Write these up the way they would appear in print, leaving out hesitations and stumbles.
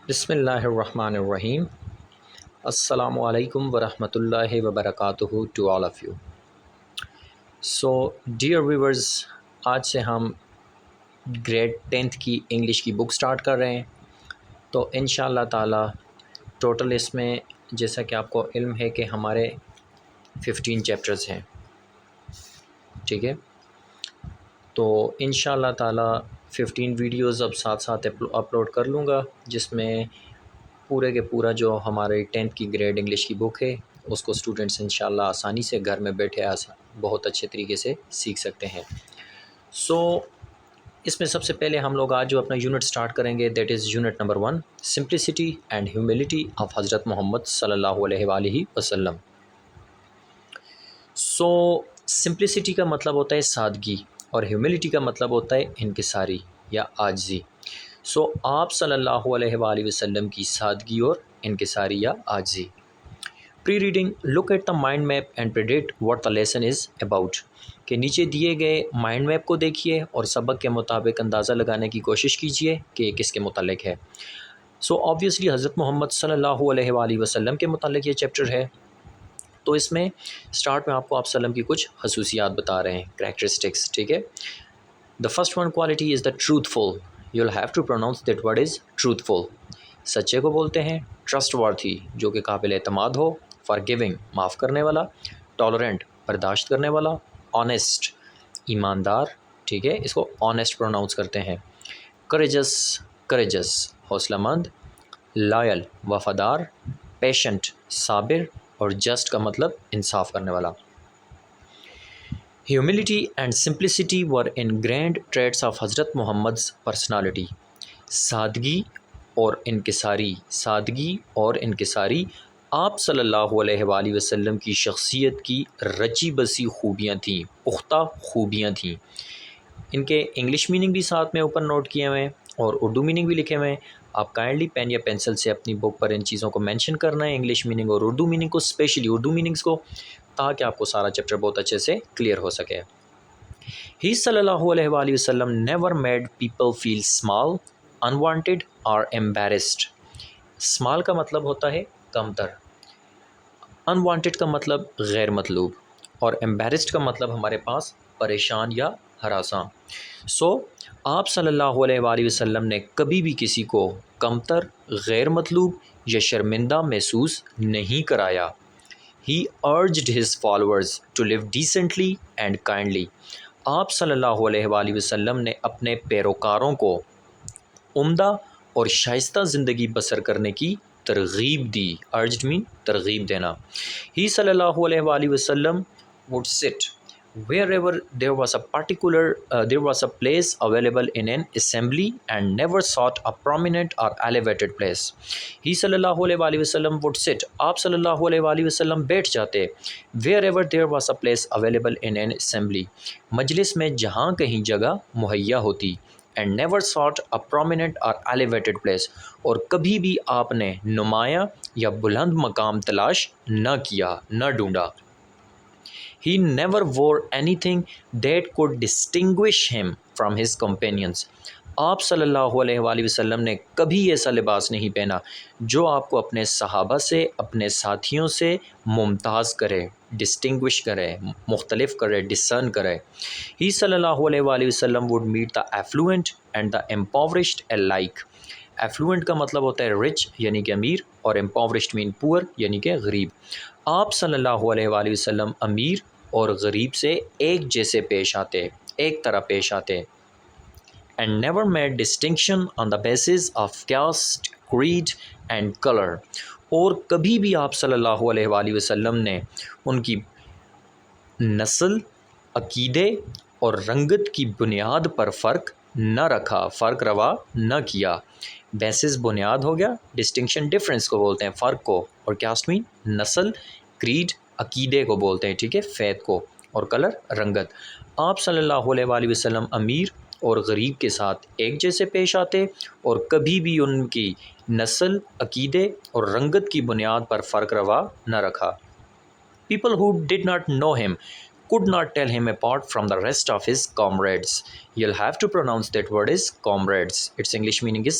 بسم اللہ الرحمن الرحیم. السلام علیکم ورحمۃ اللہ وبرکاتہ to all of you. So dear viewers, آج سے ہم گریڈ 10th کی انگلش کی بک سٹارٹ کر رہے ہیں. تو انشاءاللہ تعالی ٹوٹل اس میں جیسا کہ آپ کو علم ہے کہ ہمارے 15 چیپٹرز ہیں. ٹھیک ہے، تو انشاءاللہ تعالی 15 ویڈیوز اب ساتھ ساتھ اپلوڈ کر لوں گا، جس میں پورے کے پورا جو ہمارے 10th کی گریڈ انگلش کی بک ہے اس کو اسٹوڈنٹس انشاءاللہ آسانی سے گھر میں بیٹھے بہت اچھے طریقے سے سیکھ سکتے ہیں. سو اس میں سب سے پہلے ہم لوگ آج جو اپنا یونٹ سٹارٹ کریں گے، that is unit number 1، simplicity and humility of حضرت محمد صلی اللہ علیہ وآلہ وسلم. سو سمپلسٹی کا مطلب ہوتا ہے سادگی، اور ہیوملٹی کا مطلب ہوتا ہے انکساری یا عاجزی. سو آپ صلی اللہ علیہ وآلہ وسلم کی سادگی اور انکساری یا عاجزی. Pre reading, look at the mind map and predict what the lesson is about. کہ نیچے دیے گئے مائنڈ میپ کو دیکھیے اور سبق کے مطابق اندازہ لگانے کی کوشش کیجیے کہ یہ کس کے متعلق ہے. سو آبویسلی حضرت محمد صلی اللہ علیہ وآلہ وسلم کے متعلق یہ چیپٹر ہے. تو اس میں سٹارٹ میں آپ کو وسلم کی کچھ خصوصیات بتا رہے ہیں، کریکٹرسٹکس. ٹھیک ہے، the first one quality is the truthful. You will have to pronounce that word is truthful. سچے کو بولتے ہیں. ٹرسٹ وارتھی، جو کہ قابل اعتماد ہو. فارگیونگ، معاف کرنے والا. ٹالرنٹ، برداشت کرنے والا. آنیسٹ، ایماندار. ٹھیک ہے، اس کو آنیسٹ پروناؤنس کرتے ہیں. کریجس، حوصلہ مند. لائل، وفادار. پیشنٹ، صابر. اور جسٹ کا مطلب انصاف کرنے والا. Humility and simplicity were ingrained traits of حضرت محمد's پرسنالٹی. سادگی اور انکساری آپ صلی اللہ علیہ وآلہ وسلم کی شخصیت کی رچی بسی خوبیاں تھیں، پختہ خوبیاں تھیں. ان کے انگلش میننگ بھی ساتھ میں اوپر نوٹ کیے ہوئے ہیں اور اردو میننگ بھی لکھے ہوئے ہیں. آپ کائنڈلی پین یا پینسل سے اپنی بک پر ان چیزوں کو مینشن کرنا ہے، انگلش میننگ اور اردو میننگ کو، اسپیشلی اردو میننگس کو، تاکہ آپ کو سارا چیپٹر بہت اچھے سے کلیئر ہو سکے. ہی صلی اللہ علیہ وآلہ وسلم never made people feel small, unwanted اور embarrassed. اسمال کا مطلب ہوتا ہے کمتر، انوانٹیڈ کا مطلب غیر مطلوب، اور embarrassed کا مطلب ہمارے پاس پریشان یا ہراساں. سو آپ صلی اللہ علیہ وآلہ وسلم نے کبھی بھی کسی کو کمتر، غیر مطلوب یا شرمندہ محسوس نہیں کرایا. He urged his followers to live decently and kindly. آپ صلی اللہ علیہ وآلہ وسلم نے اپنے پیروکاروں کو عمدہ اور شائستہ زندگی بسر کرنے کی ترغیب دی. urged mean ترغیب دینا. He صلی اللہ علیہ وآلہ وسلم would sit wherever there was a place available in an assembly and never sought a prominent or elevated place. He صلی اللہ علیہ وآلہ وسلم would sit، آپ صلی اللہ علیہ وآلہ وسلم بیٹھ جاتے. wherever there was a place available in an assembly، مجلس میں جہاں کہیں جگہ مہیا ہوتی. and never sought a prominent or elevated place، اور کبھی بھی آپ نے نمایاں یا بلند مقام تلاش نہ کیا، نہ ڈھونڈا. He never wore anything that could distinguish him from his companions. آپ صلی اللہ علیہ وآلہ وسلم نے کبھی ایسا لباس نہیں پہنا جو آپ کو اپنے صحابہ سے، اپنے ساتھیوں سے ممتاز کرے، ڈسٹنگوش کرے، مختلف کرے، ڈسرن کرے. He صلی اللہ علیہ وآلہ وسلم would meet the affluent and the impoverished alike. Affluent کا مطلب ہوتا ہے رچ یعنی کہ امیر، اور امپاورشڈ مین پور یعنی کہ غریب. آپ صلی اللہ علیہ وآلہ وسلم امیر اور غریب سے ایک جیسے پیش آتے، ایک طرح پیش آتے. and never made distinction on the basis of caste, creed and color. اور کبھی بھی آپ صلی اللہ علیہ وآلہ وسلم نے ان کی نسل، عقیدے اور رنگت کی بنیاد پر فرق نہ رکھا، فرق روا نہ کیا. بیسس بنیاد ہو گیا، ڈسٹنکشن ڈفرینس کو بولتے ہیں، فرق کو، اور کاسٹ مین نسل، کریڈ عقیدے کو بولتے ہیں. ٹھیک ہے، فیت کو، اور کلر رنگت. آپ صلی اللہ علیہ وآلہ وسلم امیر اور غریب کے ساتھ ایک جیسے پیش آتے اور کبھی بھی ان کی نسل، عقیدے اور رنگت کی بنیاد پر فرق روا نہ رکھا. People who did not know him could not tell him apart from the rest of his comrades. You'll have to pronounce that word is comrades. Its English meaning is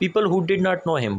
People who did not know him,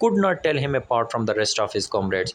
could not tell him apart from the rest of his comrades.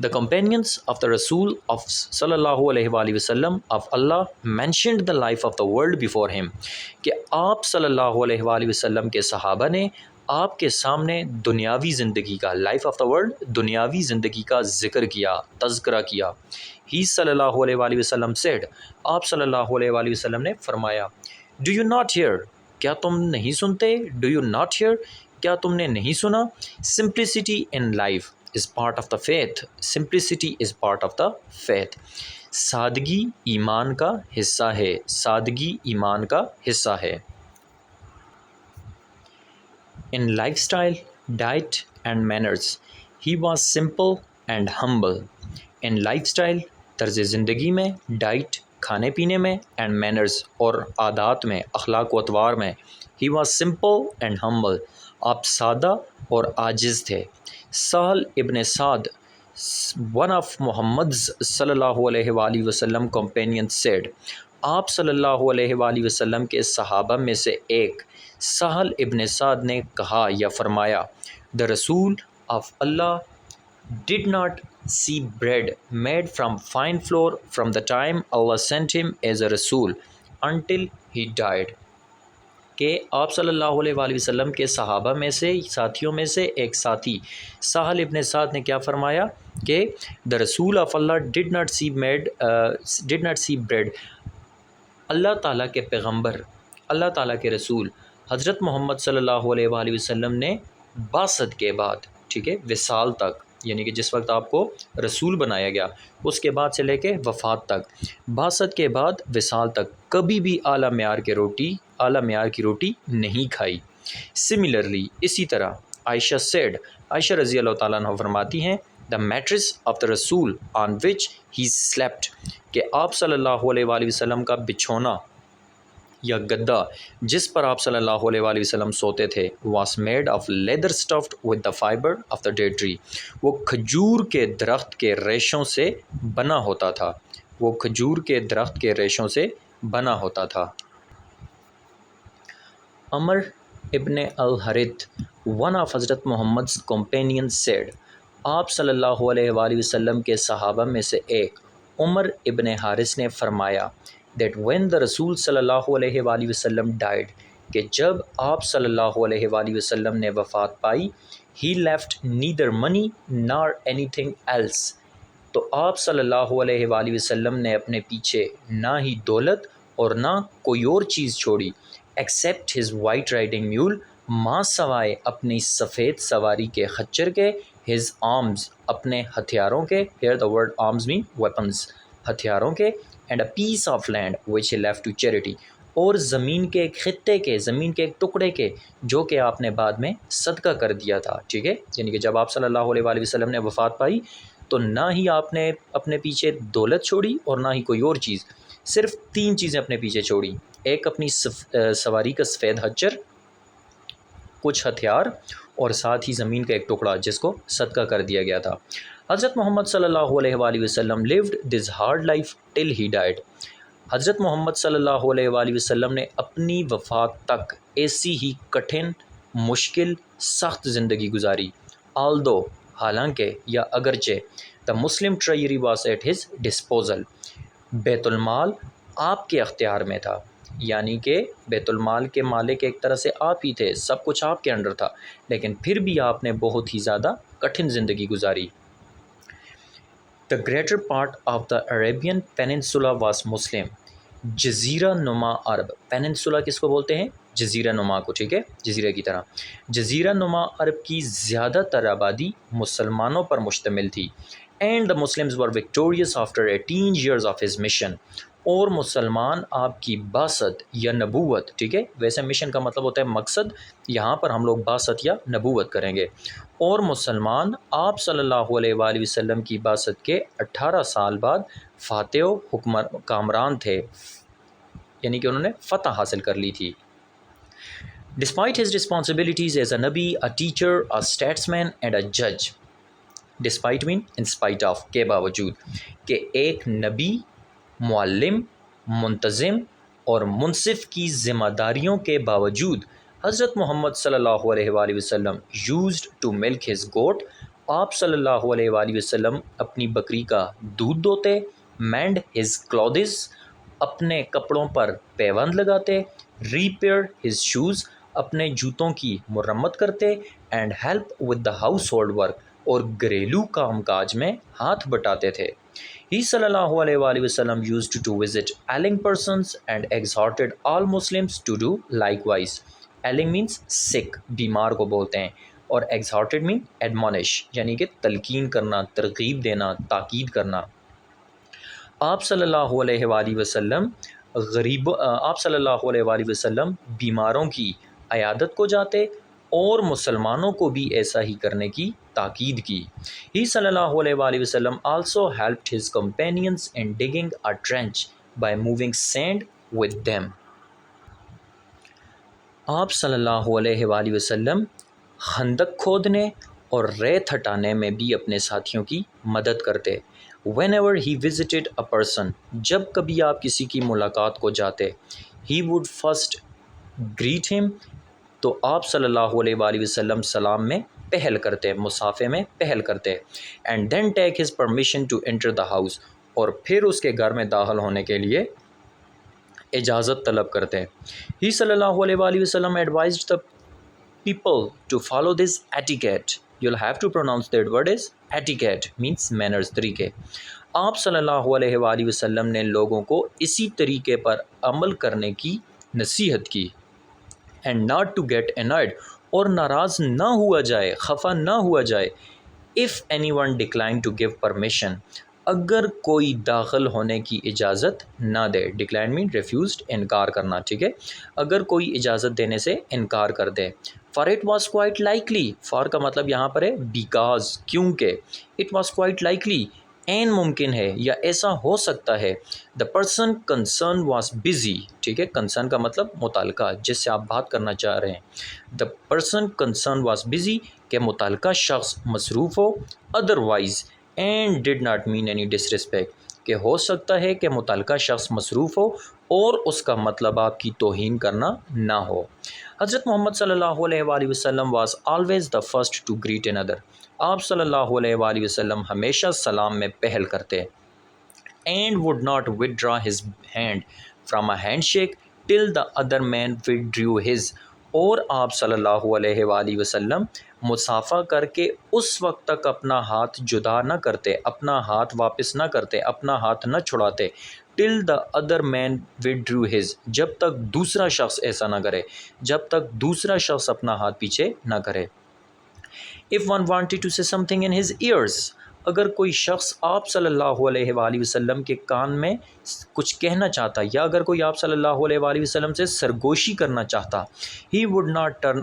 The companions of the Rasul of sallallahu alaihi wasallam of Allah mentioned the life of the world before him, کہ آپ صلی اللہ علیہ وسلم کے صحابہ نے آپ کے سامنے دنیاوی زندگی کا, لائف آف دا ورلڈ, دنیاوی زندگی کا ذکر کیا, تذکرہ کیا. ہی صلی اللہ علیہ وسلم said, آپ صلی اللہ علیہ وسلم نے فرمایا, Do you not hear, کیا تم نہیں سنتے, Do you not hear, کیا تم نے نہیں سنا, Simplicity in life is part of the faith. Simplicity is part of the faith. سادگی ایمان کا حصہ ہے, سادگی ایمان کا حصہ ہے. In lifestyle, diet and manners, he was simple and humble. In lifestyle, طرز زندگی میں, ڈائٹ کھانے پینے میں, and manners اور عادات میں, اخلاق و اطوار میں, he was simple and humble. آپ سادہ اور عاجز تھے. سہل ابن سعد, one of Muhammad's صلی اللہ علیہ وآلہ وسلم companions said, آپ صلی اللہ علیہ وآلہ وسلم کے صحابہ میں سے ایک سہل ابن سعد نے کہا یا فرمایا, The Rasul of Allah did not see bread made from fine flour from the time Allah sent him as a Rasul until he died. کہ آپ صلی اللہ علیہ وآلہ وسلم کے صحابہ میں سے, ساتھیوں میں سے ایک ساتھی سہل ابن سعد نے کیا فرمایا کہ The Rasul of Allah did not see bread. اللہ تعالیٰ کے پیغمبر, اللہ تعالیٰ کے رسول حضرت محمد صلی اللہ علیہ وآلہ وسلم نے بعثت کے بعد, ٹھیک ہے, وصال تک, یعنی کہ جس وقت آپ کو رسول بنایا گیا اس کے بعد سے لے کے وفات تک, بعثت کے بعد وصال تک کبھی بھی اعلیٰ معیار کی روٹی نہیں کھائی. سملرلی, اسی طرح عائشہ said, عائشہ رضی اللہ تعالیٰ عنہ فرماتی ہیں, The mattress of the Rasul on which he slept, کہ آپ صلی اللہ علیہ وآلہ وسلم کا بچھونا یا گدا جس پر آپ صلی اللہ علیہ وآلہ وسلم سوتے تھے, was made of leather stuffed with the fiber of the date tree. وہ کھجور کے درخت کے ریشوں سے بنا ہوتا تھا, وہ کھجور کے درخت کے ریشوں سے بنا ہوتا تھا. عمر ابن الحرث, one of حضرت محمد's companions said, آپ صلی اللہ علیہ وآلہ وسلم کے صحابہ میں سے ایک عمر ابن حارث نے فرمایا that when the رسول صلی اللہ علیہ وآلہ وسلم died, کہ جب آپ صلی اللہ علیہ وآلہ وسلم نے وفات پائی, he left neither money nor anything else, تو آپ صلی اللہ علیہ وآلہ وسلم نے اپنے پیچھے نہ ہی دولت اور نہ کوئی اور چیز چھوڑی, except his white riding mule, ماں سوائے اپنی سفید سواری کے خچر کے, his arms, اپنے ہتھیاروں کے, here the word arms mean weapons, ہتھیاروں کے, and a piece of land which he left to charity, اور زمین کے ایک خطے کے, زمین کے ایک ٹکڑے کے جو کہ آپ نے بعد میں صدقہ کر دیا تھا, ٹھیک ہے. یعنی کہ جب آپ صلی اللہ علیہ وآلہ وسلم نے وفات پائی تو نہ ہی آپ نے اپنے پیچھے دولت چھوڑی اور نہ ہی کوئی اور چیز, صرف 3 چیزیں اپنے پیچھے چھوڑی, ایک اپنی سواری کا سفید خچر, کچھ ہتھیار, اور ساتھ ہی زمین کا ایک ٹکڑا جس کو صدقہ کر دیا گیا تھا. حضرت محمد صلی اللہ علیہ وآلہ وسلم lived this hard life till he died. حضرت محمد صلی اللہ علیہ وآلہ وسلم نے اپنی وفات تک ایسی ہی کٹھن, مشکل, سخت زندگی گزاری. although, حالانکہ یا اگرچہ, the Muslim treasury was at his disposal, بیت المال آپ کے اختیار میں تھا, یعنی کہ بیت المال کے مالک ایک طرح سے آپ ہی تھے, سب کچھ آپ کے انڈر تھا, لیکن پھر بھی آپ نے بہت ہی زیادہ کٹھن زندگی گزاری. The greater part of the Arabian Peninsula was Muslim. جزیرہ نما عرب, پیننسولا کس کو بولتے ہیں, جزیرہ نما کو, ٹھیک ہے, جزیرے کی طرح. جزیرہ نما عرب کی زیادہ تر آبادی مسلمانوں پر مشتمل تھی. And the Muslims were victorious after 18 years of his mission. اور مسلمان آپ کی بعثت یا نبوت، ٹھیک ہے، ویسے مشن کا مطلب ہوتا ہے مقصد، یہاں پر ہم لوگ بعثت یا نبوت کریں گے، اور مسلمان آپ صلی اللہ علیہ وآلہ وسلم کی بعثت کے 18 سال بعد فاتح و کامران تھے، یعنی کہ انہوں نے فتح حاصل کر لی تھی۔ Despite his responsibilities as a Nabi, a teacher, a statesman and a judge. Despite mean in spite of، کے باوجود، کہ ایک نبی، معلم، منتظم اور منصف کی ذمہ داریوں کے باوجود حضرت محمد صلی اللہ علیہ وآلہ وسلم used to milk his goat، آپ صلی اللہ علیہ وآلہ وسلم اپنی بکری کا دودھ دوتے، mend his clothes، اپنے کپڑوں پر پیوند لگاتے، repair his shoes، اپنے جوتوں کی مرمت کرتے، and help with the house hold work, اور گھریلو کام کاج میں ہاتھ بٹاتے تھے۔ ہی صلی اللہ علیہ وآلہ وسلم used to visit ailing persons and exhorted all Muslims to do likewise۔ ailing means sick، بیمار کو بولتے ہیں، اور exhorted mean admonish، یعنی کہ تلقین کرنا، ترغیب دینا، تاکید کرنا۔ آپ صلی اللہ علیہ وآلہ وسلم بیماروں کی عیادت کو جاتے اور مسلمانوں کو بھی ایسا ہی کرنے کی تاکید کی۔ ہی صلی اللہ علیہ وآلہ وسلم also helped his companions in digging a trench by moving sand with them۔ آپ صلی اللہ علیہ وآلہ وسلم خندق کھودنے اور ریت ہٹانے میں بھی اپنے ساتھیوں کی مدد کرتے۔ whenever he visited a person، جب کبھی آپ کسی کی ملاقات کو جاتے، he would first greet him، تو آپ صلی اللہ علیہ وآلہ وسلم سلام میں پہل کرتے، مصافحے میں پہل کرتے، and then take his permission to enter the house، اور پھر اس کے گھر میں داخل ہونے کے لیے اجازت طلب کرتے۔ ہی صلی اللہ علیہ وآلہ وسلم advised the people to follow this etiquette۔ You'll have to pronounce that word as etiquette means manners، طریقے۔ آپ صلی اللہ علیہ وآلہ وسلم نے لوگوں کو اسی طریقے پر عمل کرنے کی نصیحت کی، and not to get annoyed، اور ناراض نہ ہوا جائے، خفا نہ ہوا جائے، if anyone declined to give permission، اگر کوئی داخل ہونے کی اجازت نہ دے۔ decline mean refused، انکار کرنا، ٹھیک ہے، اگر کوئی اجازت دینے سے انکار کر دے۔ for it was quite likely، for کا مطلب یہاں پر ہے because، کیونکہ، it was quite likely، این ممکن ہے یا ایسا ہو سکتا ہے، the person concerned was busy، ٹھیک ہے، concern کا مطلب متعلقہ، جس سے آپ بات کرنا چاہ رہے ہیں، the person concerned was busy، کہ متعلقہ شخص مصروف ہو، otherwise and did not mean any disrespect، کہ ہو سکتا ہے کہ متعلقہ شخص مصروف ہو اور اس کا مطلب آپ کی توہین کرنا نہ ہو۔ حضرت محمد صلی اللہ علیہ وآلہ وسلم was always the first to greet another، آپ صلی اللہ علیہ وآلہ وسلم ہمیشہ سلام میں پہل کرتے، and would not withdraw his hand from a handshake till the other man withdrew his، اور آپ صلی اللہ علیہ وآلہ وسلم مصافحہ کر کے اس وقت تک اپنا ہاتھ جدا نہ کرتے، اپنا ہاتھ واپس نہ کرتے، اپنا ہاتھ نہ چھڑاتے، till the other man withdrew his، جب تک دوسرا شخص ایسا نہ کرے، جب تک دوسرا شخص اپنا ہاتھ پیچھے نہ کرے۔ if one wanted to say something in his ears، اگر کوئی شخص آپ صلی اللہ علیہ وآلہ وسلم کے کان میں کچھ کہنا چاہتا، یا اگر کوئی آپ صلی اللہ علیہ وآلہ وسلم سے سرگوشی کرنا چاہتا، he would not turn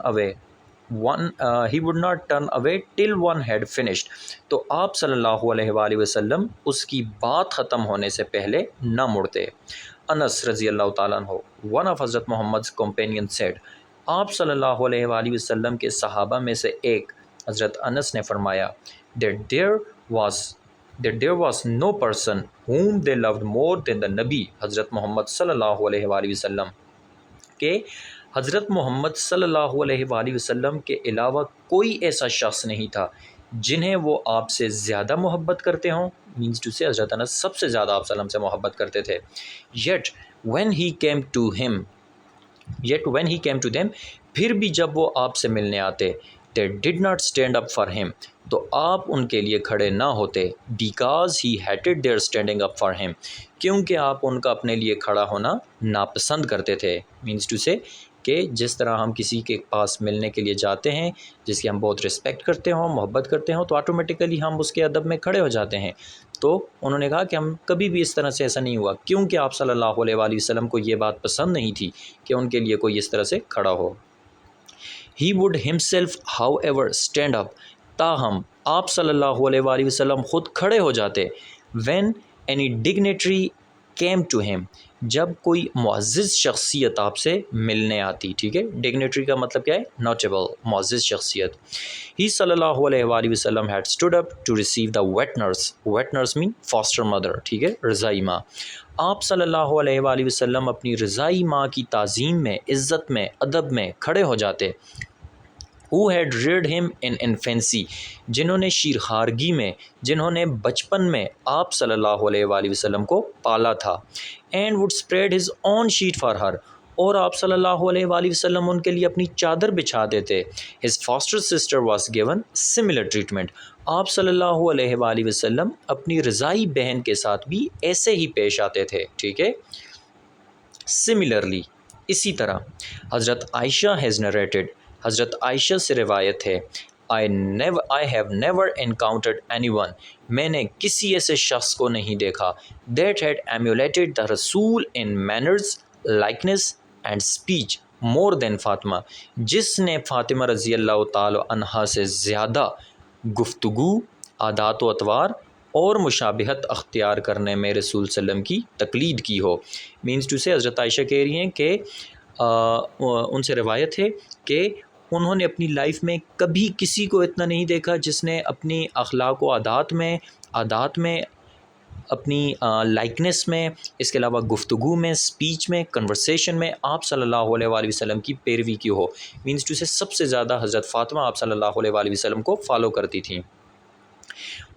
away till one had finished، تو آپ صلی اللہ علیہ وآلہ وسلم اس کی بات ختم ہونے سے پہلے نہ مڑتے۔ انس رضی اللہ تعالیٰ عنہ، one of حضرت محمد's companions said، آپ صلی اللہ علیہ وآلہ وسلم کے صحابہ میں سے ایک حضرت انس نے فرمایا that there was no person whom they loved more than the نبی، حضرت محمد صلی اللہ علیہ وآلہ وسلم، کہ حضرت محمد صلی اللہ علیہ وآلہ وسلم کے علاوہ کوئی ایسا شخص نہیں تھا جنہیں وہ آپ سے زیادہ محبت کرتے ہوں، مینس ٹو سے حضرت انس سب سے زیادہ آپ صلی اللہ علیہ وسلم سے محبت کرتے تھے۔ yet when he came to them، پھر بھی جب وہ آپ سے ملنے آتے، they did not stand up for him، تو آپ ان کے لیے کھڑے نہ ہوتے، because he hated their standing up for him، کیونکہ آپ ان کا اپنے لیے کھڑا ہونا ناپسند کرتے تھے، مینس ٹو سے کہ جس طرح ہم کسی کے پاس ملنے کے لیے جاتے ہیں جس کی ہم بہت رسپیکٹ کرتے ہوں محبت کرتے ہوں تو آٹومیٹیکلی ہم اس کے ادب میں کھڑے ہو جاتے ہیں. تو انہوں نے کہا کہ ہم کبھی بھی اس طرح سے ایسا نہیں ہوا کیونکہ آپ صلی اللہ علیہ وآلہ وسلم کو یہ بات پسند نہیں تھی کہ ان کے لیے کوئی اس طرح سے کھڑا ہو. He would himself however stand up. تاہم آپ صلی اللہ علیہ وآلہ وسلم خود کھڑے ہو جاتے. When any dignitary came to him, جب کوئی معزز شخصیت آپ سے ملنے آتی. ٹھیک ہے, ڈگنیٹری کا مطلب کیا ہے؟ نوٹیبل, معزز شخصیت. He صلی اللہ علیہ وآلہ وسلم had stood up to receive the wet nurse. Wet nurse mean foster mother. ٹھیک ہے, رضائی ماں. آپ صلی اللہ علیہ وآلہ وسلم اپنی رضائی ماں کی تعظیم میں, عزت میں, ادب میں کھڑے ہو جاتے. Who had reared him in infancy, جنہوں نے شیرخوارگی میں, جنہوں نے بچپن میں آپ صلی اللہ علیہ وآلہ وسلم کو پالا تھا. And would spread his own sheet for her, اور آپ صلی اللہ علیہ وآلہ وسلم ان کے لیے اپنی چادر بچھا دیتے. His foster sister was given similar treatment. آپ صلی اللہ علیہ وآلہ وسلم اپنی رضائی بہن کے ساتھ بھی ایسے ہی پیش آتے تھے. ٹھیک ہے, similarly, اسی طرح. حضرت عائشہ has narrated, حضرت عائشہ سے روایت ہے, I have never encountered anyone, میں نے کسی ایسے شخص کو نہیں دیکھا, that had emulated the Rasul in manners, likeness and speech more than Fatima, جس نے فاطمہ رضی اللہ تعالی عنہا سے زیادہ گفتگو, عادات و اطوار اور مشابہت اختیار کرنے میں رسول صلی اللہ علیہ وسلم کی تقلید کی ہو. مینس ٹو سے حضرت عائشہ کہہ رہی ہیں کہ ان سے روایت ہے کہ انہوں نے اپنی لائف میں کبھی کسی کو اتنا نہیں دیکھا جس نے اپنی اخلاق و عادات میں اپنی لائکنس میں, اس کے علاوہ گفتگو میں, اسپیچ میں, کنورسیشن میں آپ صلی اللہ علیہ وآلہ وسلم کی پیروی کی ہو. مینس ٹو سے سب سے زیادہ حضرت فاطمہ آپ صلی اللہ علیہ وآلہ وسلم کو فالو کرتی تھیں.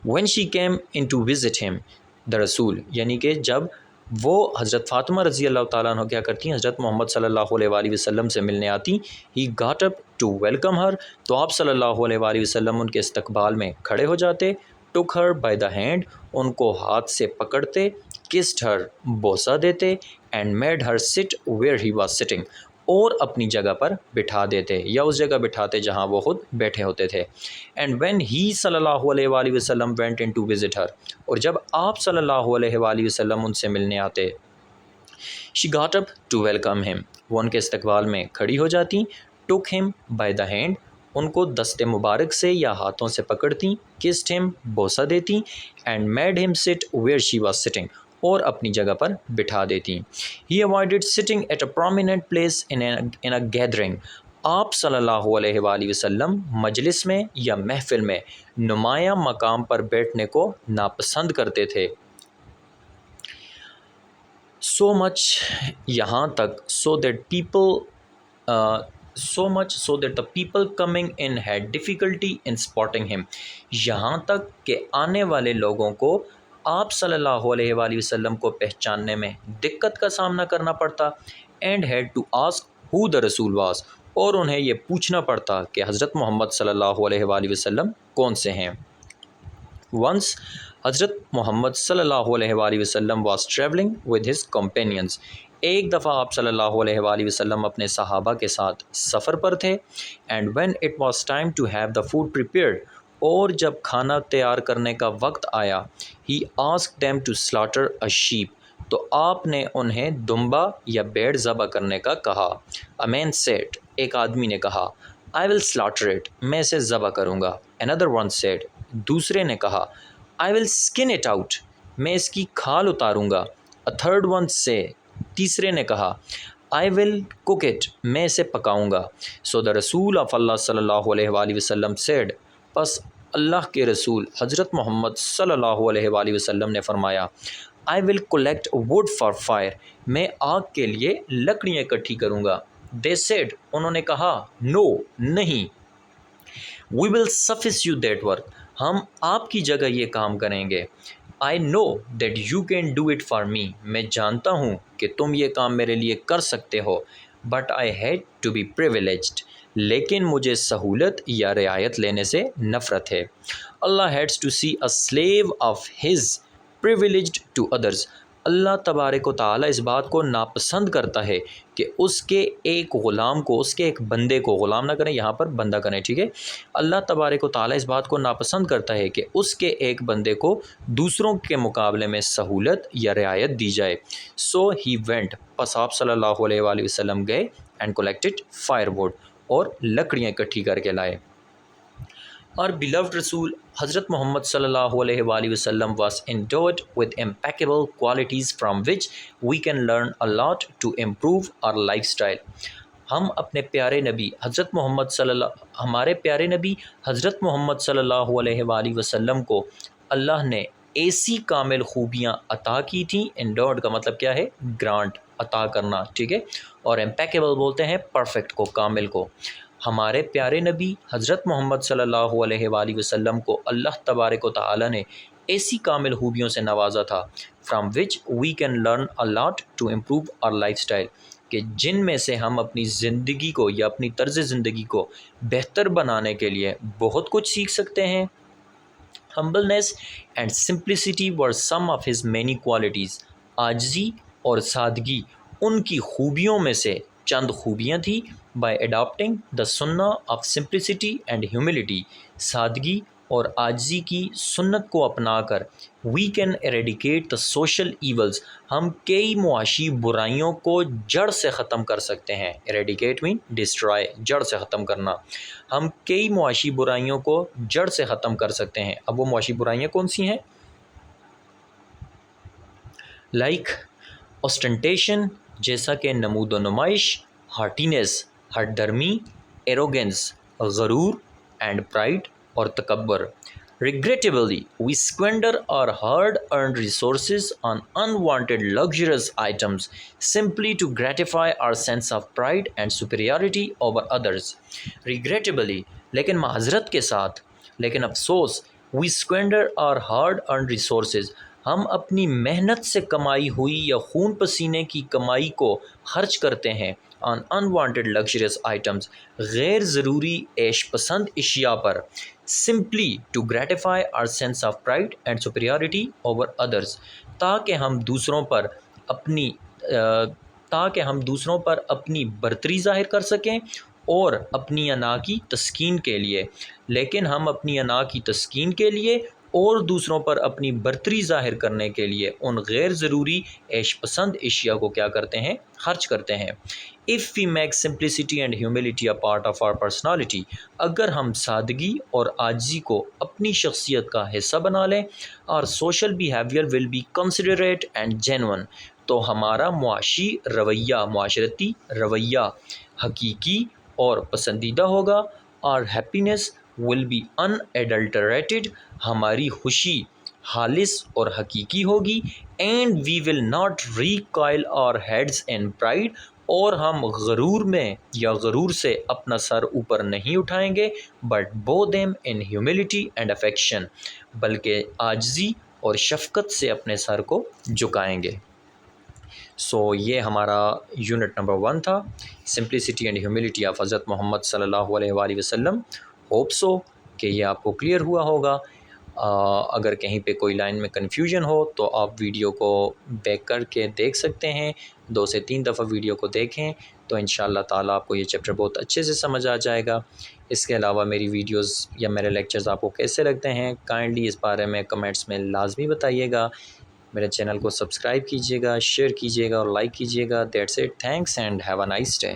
When she came in to visit him, the Rasul, یعنی کہ جب وہ حضرت فاطمہ رضی اللہ تعالیٰ عنہ کیا کرتی ہیں, حضرت محمد صلی اللہ علیہ وآلہ وسلم سے ملنے آتی. He got up to welcome her, تو آپ صلی اللہ علیہ وآلہ وسلم ان کے استقبال میں کھڑے ہو جاتے. Took her by the hand, ان کو ہاتھ سے پکڑتے. Kissed her, بوسہ دیتے. And made her sit where he was sitting, اور اپنی جگہ پر بٹھا دیتے یا اس جگہ بٹھاتے جہاں وہ خود بیٹھے ہوتے تھے. And when he صلی اللہ علیہ وآلہ وسلم went in to visit her, اور جب آپ صلی اللہ علیہ وآلہ وسلم ان سے ملنے آتے, she got up to welcome him, وہ ان کے استقبال میں کھڑی ہو جاتی. Took him by the hand, ان کو دست مبارک سے یا ہاتھوں سے پکڑتی. Kissed him, بوسہ دیتی. And made him sit where she was sitting, اور اپنی جگہ پر بٹھا دیتی. He avoided sitting at a prominent place in a gathering, آپ صلی اللہ علیہ وآلہ وسلم مجلس میں یا محفل میں نمایاں مقام پر بیٹھنے کو ناپسند کرتے تھے. So much, یہاں تک, so that the people coming in had difficulty in spotting him, یہاں تک کہ آنے والے لوگوں کو آپ صلی اللہ علیہ وآلہ وسلم کو پہچاننے میں دقت کا سامنا کرنا پڑتا. And had to ask who the Rasul was, اور انہیں یہ پوچھنا پڑتا کہ حضرت محمد صلی اللہ علیہ وآلہ وسلم کون سے ہیں. Once, حضرت محمد صلی اللہ علیہ وآلہ وسلم was traveling with his companions, ایک دفعہ آپ صلی اللہ علیہ وآلہ وسلم اپنے صحابہ کے ساتھ سفر پر تھے. And when it was time to have the food prepared, اور جب کھانا تیار کرنے کا وقت آیا, he asked them to slaughter a sheep, تو آپ نے انہیں دمبا یا بھیڑ ذبح کرنے کا کہا. A man said, ایک آدمی نے کہا, I will slaughter it, میں اسے ذبح کروں گا. Another one said, دوسرے نے کہا, I will skin it out, میں اس کی کھال اتاروں گا. A third one said, تیسرے نے کہا, I will cook it, میں اسے پکاؤں گا. So the Rasul of Allah صلی اللہ علیہ وآلہ وسلم said, پس اللہ کے رسول حضرت محمد صلی اللہ علیہ وآلہ وسلم نے فرمایا, I will collect wood for fire, میں آگ کے لیے لکڑیاں اکٹھی کروں گا. They said, انہوں نے کہا, No, نہیں. We will suffice you that work, ہم آپ کی جگہ یہ کام کریں گے. I know that you can do it for me, میں جانتا ہوں کہ تم یہ کام میرے لیے کر سکتے ہو. But I hate to be privileged, لیکن مجھے سہولت یا رعایت لینے سے نفرت ہے. Allah hates to see a slave of his privileged to others, اللہ تبارک و تعالی اس بات کو ناپسند کرتا ہے کہ اس کے ایک غلام کو، اس کے ایک بندے کو، غلام نہ کریں یہاں پر بندہ کریں، ٹھیک ہے، اللہ تبارک و تعالی اس بات کو ناپسند کرتا ہے کہ اس کے ایک بندے کو دوسروں کے مقابلے میں سہولت یا رعایت دی جائے. سو ہی وینٹ، پس آپ صلی اللہ علیہ وآلہ وسلم گئے اینڈ کولیکٹڈ فائر ووڈ، اور لکڑیاں اکٹھی کر کے لائے. اور beloved رسول حضرت محمد صلی اللہ علیہ وآلہ وسلم was endowed with impeccable qualities from which we can learn a lot to improve our lifestyle. ہم اپنے پیارے نبی حضرت محمد ہمارے پیارے نبی حضرت محمد صلی اللہ علیہ وآلہ وسلم کو اللہ نے ایسی کامل خوبیاں عطا کی تھیں. انڈورڈ کا مطلب کیا ہے؟ گرانٹ، عطا کرنا، ٹھیک ہے، اور امپیکیبل بولتے ہیں پرفیکٹ کو، کامل کو. ہمارے پیارے نبی حضرت محمد صلی اللہ علیہ وآلہ وسلم کو اللہ تبارک و تعالی نے ایسی کامل خوبیوں سے نوازا تھا from which we can learn a lot to improve our life style, کہ جن میں سے ہم اپنی زندگی کو یا اپنی طرز زندگی کو بہتر بنانے کے لیے بہت کچھ سیکھ سکتے ہیں. Humbleness and simplicity were some of his many qualities. عاجزی اور سادگی ان کی خوبیوں میں سے چند خوبیاں تھیں. بائی اڈاپٹنگ دا سنہ آف سمپلسٹی اینڈ ہیوملٹی، سادگی اور عاجزی کی سنت کو اپنا کر we can eradicate the social evils, ہم کئی معاشی برائیوں کو جڑ سے ختم کر سکتے ہیں. ایریڈیکیٹ مین ڈسٹرائے، جڑ سے ختم کرنا. ہم کئی معاشی برائیوں کو جڑ سے ختم کر سکتے ہیں. اب وہ معاشی برائیاں کون سی ہیں؟ لائک اوسٹنٹیشن، جیسا کہ نمود و نمائش، ہارٹینس، ہٹ درمی، ایروگنس، غرور، اینڈ پرائڈ اور تکبر. Regrettably, we squander our hard-earned resources on unwanted luxurious items simply to gratify our sense of pride and superiority over others. Regrettably، لیکن معذرت کے ساتھ، لیکن افسوس، we squander our hard-earned resources، ہم اپنی محنت سے کمائی ہوئی یا خون پسینے کی کمائی کو خرچ کرتے ہیں on unwanted luxurious items، غیر ضروری عیش پسند اشیاء پر. simply to gratify our sense of pride and superiority over others، تاکہ ہم دوسروں پر اپنی برتری ظاہر کر سکیں اور اپنی انا کی تسکین کے لیے. لیکن ہم اپنی انا کی تسکین کے لیے اور دوسروں پر اپنی برتری ظاہر کرنے کے لیے ان غیر ضروری عیش پسند اشیاء کو کیا کرتے ہیں؟ خرچ کرتے ہیں. If we make simplicity and humility a part of our personality، اگر ہم سادگی اور عاجزی کو اپنی شخصیت کا حصہ بنا لیں، our social behavior will be considerate and genuine، تو ہمارا معاشرتی رویہ حقیقی اور پسندیدہ ہوگا. our happiness will be unadulterated، ہماری خوشی خالص اور حقیقی ہوگی. and we will not recoil our heads in pride، اور ہم غرور میں یا غرور سے اپنا سر اوپر نہیں اٹھائیں گے. but bow them in humility and affection، بلکہ عاجزی اور شفقت سے اپنے سر کو جھکائیں گے. سو یہ ہمارا یونٹ نمبر 1 تھا، سمپلسٹی اینڈ ہیوملٹی آف حضرت محمد صلی اللہ علیہ وآلہ وسلم. ہوپ سو کہ یہ آپ کو کلیئر ہوا ہوگا. اگر کہیں پہ کوئی لائن میں کنفیوژن ہو تو آپ ویڈیو کو بیک کر کے دیکھ سکتے ہیں، 2 سے 3 دفعہ ویڈیو کو دیکھیں تو انشاءاللہ تعالیٰ آپ کو یہ چیپٹر بہت اچھے سے سمجھ آ جائے گا. اس کے علاوہ میری ویڈیوز یا میرے لیکچرز آپ کو کیسے لگتے ہیں کائنڈلی اس بارے میں کمنٹس میں لازمی بتائیے گا. میرے چینل کو سبسکرائب کیجیے گا، شیئر کیجیے گا اور لائک کیجیے گا. That's it, thanks and have a nice day.